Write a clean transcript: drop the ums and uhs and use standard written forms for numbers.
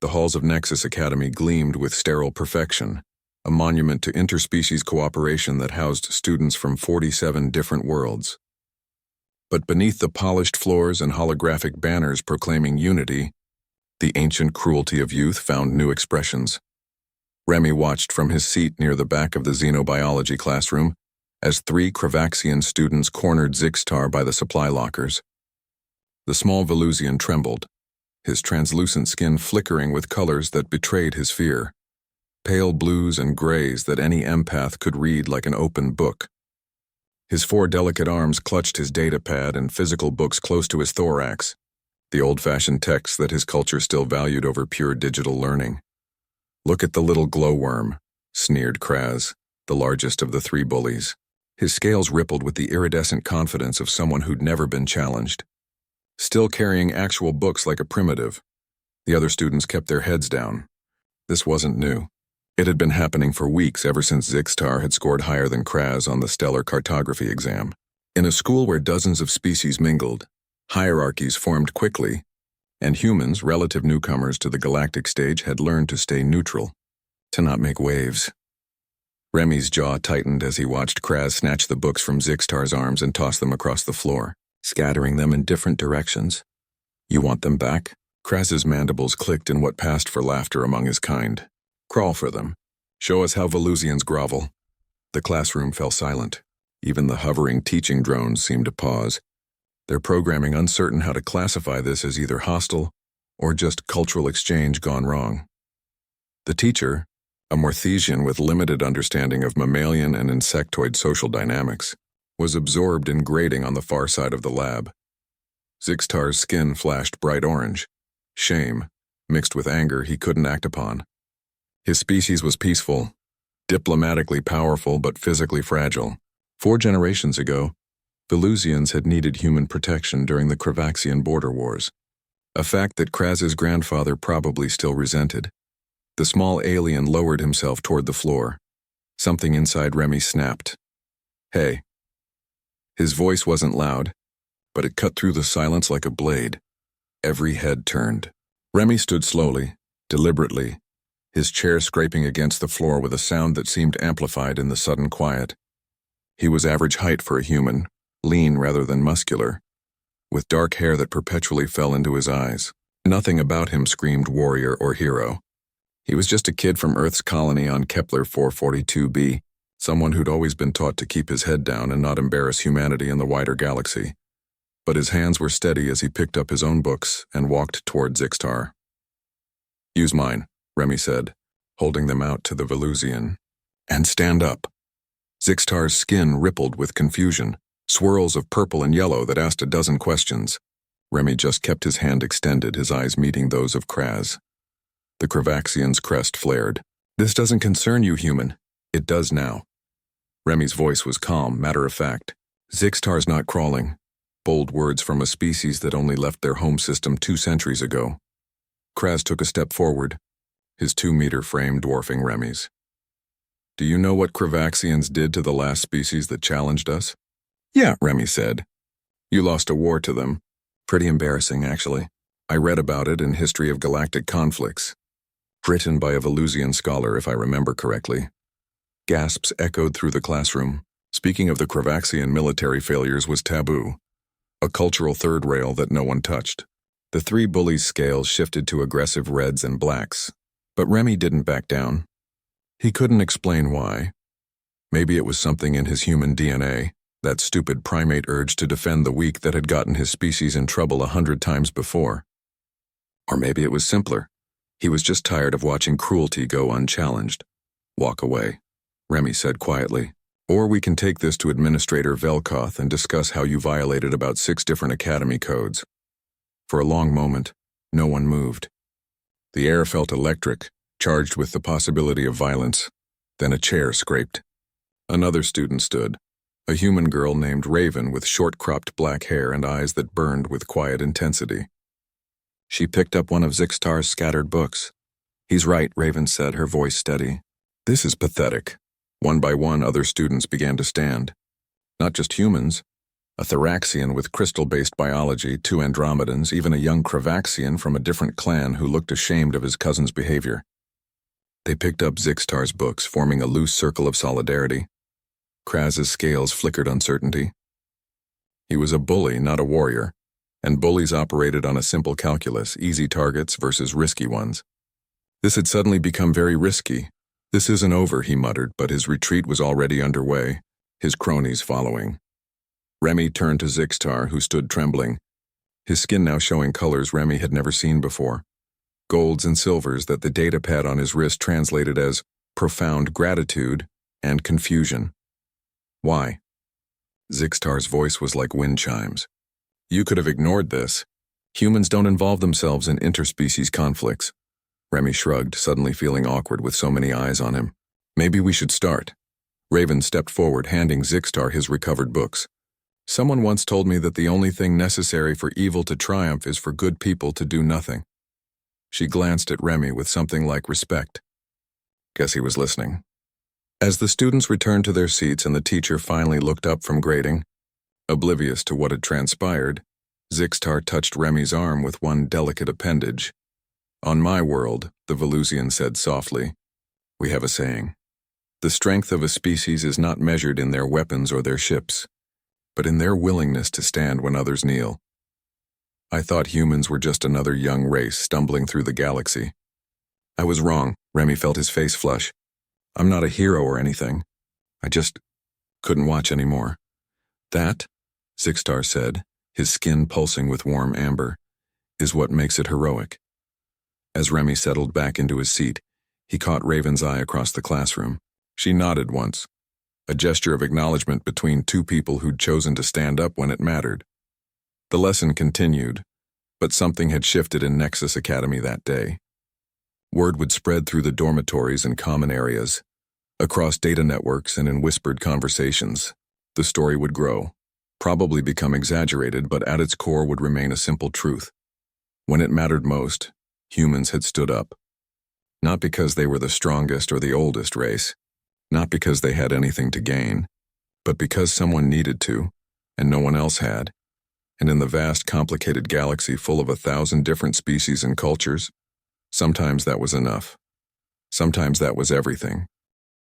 The halls of Nexus Academy gleamed with sterile perfection, a monument to interspecies cooperation that housed students from 47 different worlds. But beneath the polished floors and holographic banners proclaiming unity, the ancient cruelty of youth found new expressions. Remy watched from his seat near the back of the xenobiology classroom as 3 Kravaxian students cornered Zixtar by the supply lockers. The small Velusian trembled, his translucent skin flickering with colors that betrayed his fear, pale blues and grays that any empath could read like an open book. His 4 delicate arms clutched his datapad and physical books close to his thorax, the old-fashioned texts that his culture still valued over pure digital learning. "Look at the little glowworm," sneered Kraz, the largest of the 3 bullies. His scales rippled with the iridescent confidence of someone who'd never been challenged. Still carrying actual books like a primitive, the other students kept their heads down. This wasn't new. It had been happening for weeks ever since Zixtar had scored higher than Kraz on the stellar cartography exam. In a school where dozens of species mingled, hierarchies formed quickly, and humans, relative newcomers to the galactic stage, had learned to stay neutral, to not make waves. Remy's jaw tightened as he watched Kraz snatch the books from Zixtar's arms and toss them across the floor, scattering them in different directions. "You want them back?" Kraz's mandibles clicked in what passed for laughter among his kind. "Crawl for them. Show us how Velusians grovel." The classroom fell silent. Even the hovering teaching drones seemed to pause, their programming uncertain how to classify this as either hostile or just cultural exchange gone wrong. The teacher, a Morthesian with limited understanding of mammalian and insectoid social dynamics, was absorbed in grading on the far side of the lab. Zixtar's skin flashed bright orange, shame, mixed with anger he couldn't act upon. His species was peaceful, diplomatically powerful but physically fragile. 4 generations ago, Velusians had needed human protection during the Kravaxian border wars, a fact that Kraz's grandfather probably still resented. The small alien lowered himself toward the floor. Something inside Remy snapped. "Hey." His voice wasn't loud, but it cut through the silence like a blade. Every head turned. Remy stood slowly, deliberately, his chair scraping against the floor with a sound that seemed amplified in the sudden quiet. He was average height for a human, lean rather than muscular, with dark hair that perpetually fell into his eyes. Nothing about him screamed warrior or hero. He was just a kid from Earth's colony on Kepler 442b, someone who'd always been taught to keep his head down and not embarrass humanity in the wider galaxy. But his hands were steady as he picked up his own books and walked toward Zixtar. "Use mine," Remy said, holding them out to the Velusian. "And stand up." Zixtar's skin rippled with confusion, swirls of purple and yellow that asked a dozen questions. Remy just kept his hand extended, his eyes meeting those of Kraz. The Kravaxian's crest flared. "This doesn't concern you, human." "It does now." Remy's voice was calm, matter-of-fact. "Zixtar's not crawling." Bold words from a species that only left their home system 2 centuries ago. Kraz took a step forward, his 2-meter frame dwarfing Remy's. "Do you know what Kravaxians did to the last species that challenged us?" "Yeah," Remy said. "You lost a war to them. Pretty embarrassing, actually. I read about it in History of Galactic Conflicts. Written by a Velusian scholar, if I remember correctly." Gasps echoed through the classroom. Speaking of the Kravaxian military failures was taboo, a cultural third rail that no one touched. The 3 bullies' scales shifted to aggressive reds and blacks, but Remy didn't back down. He couldn't explain why. Maybe it was something in his human DNA, that stupid primate urge to defend the weak that had gotten his species in trouble 100 times before. Or maybe it was simpler. He was just tired of watching cruelty go unchallenged. "Walk away," Remy said quietly. "Or we can take this to Administrator Velkoth and discuss how you violated about 6 different academy codes." For a long moment, no one moved. The air felt electric, charged with the possibility of violence. Then a chair scraped. Another student stood, a human girl named Raven with short-cropped black hair and eyes that burned with quiet intensity. She picked up one of Zixtar's scattered books. "He's right," Raven said, her voice steady. "This is pathetic." One by one, other students began to stand. Not just humans. A Thraxian with crystal-based biology, 2 Andromedans, even a young Kravaxian from a different clan who looked ashamed of his cousin's behavior. They picked up Zixtar's books, forming a loose circle of solidarity. Kraz's scales flickered uncertainty. He was a bully, not a warrior, and bullies operated on a simple calculus, easy targets versus risky ones. This had suddenly become very risky. "This isn't over," he muttered, but his retreat was already underway, his cronies following. Remy turned to Zixtar, who stood trembling, his skin now showing colors Remy had never seen before. Golds and silvers that the data pad on his wrist translated as profound gratitude and confusion. "Why?" Zixtar's voice was like wind chimes. "You could have ignored this. Humans don't involve themselves in interspecies conflicts." Remy shrugged, suddenly feeling awkward with so many eyes on him. "Maybe we should start." Raven stepped forward, handing Zixtar his recovered books. "Someone once told me that the only thing necessary for evil to triumph is for good people to do nothing." She glanced at Remy with something like respect. Guess he was listening. As the students returned to their seats and the teacher finally looked up from grading, oblivious to what had transpired, Zixtar touched Remy's arm with one delicate appendage. "On my world," the Velusian said softly, "we have a saying. The strength of a species is not measured in their weapons or their ships, but in their willingness to stand when others kneel. I thought humans were just another young race stumbling through the galaxy. I was wrong." Remy felt his face flush. "I'm not a hero or anything. I just couldn't watch anymore." "That," Zixtar said, his skin pulsing with warm amber, "is what makes it heroic." As Remy settled back into his seat, he caught Raven's eye across the classroom. She nodded once, a gesture of acknowledgement between two people who'd chosen to stand up when it mattered. The lesson continued, but something had shifted in Nexus Academy that day. Word would spread through the dormitories and common areas, across data networks and in whispered conversations. The story would grow, probably become exaggerated, but at its core would remain a simple truth. When it mattered most, humans had stood up. Not because they were the strongest or the oldest race, not because they had anything to gain, but because someone needed to, and no one else had. And in the vast, complicated galaxy full of 1,000 different species and cultures, sometimes that was enough. Sometimes that was everything.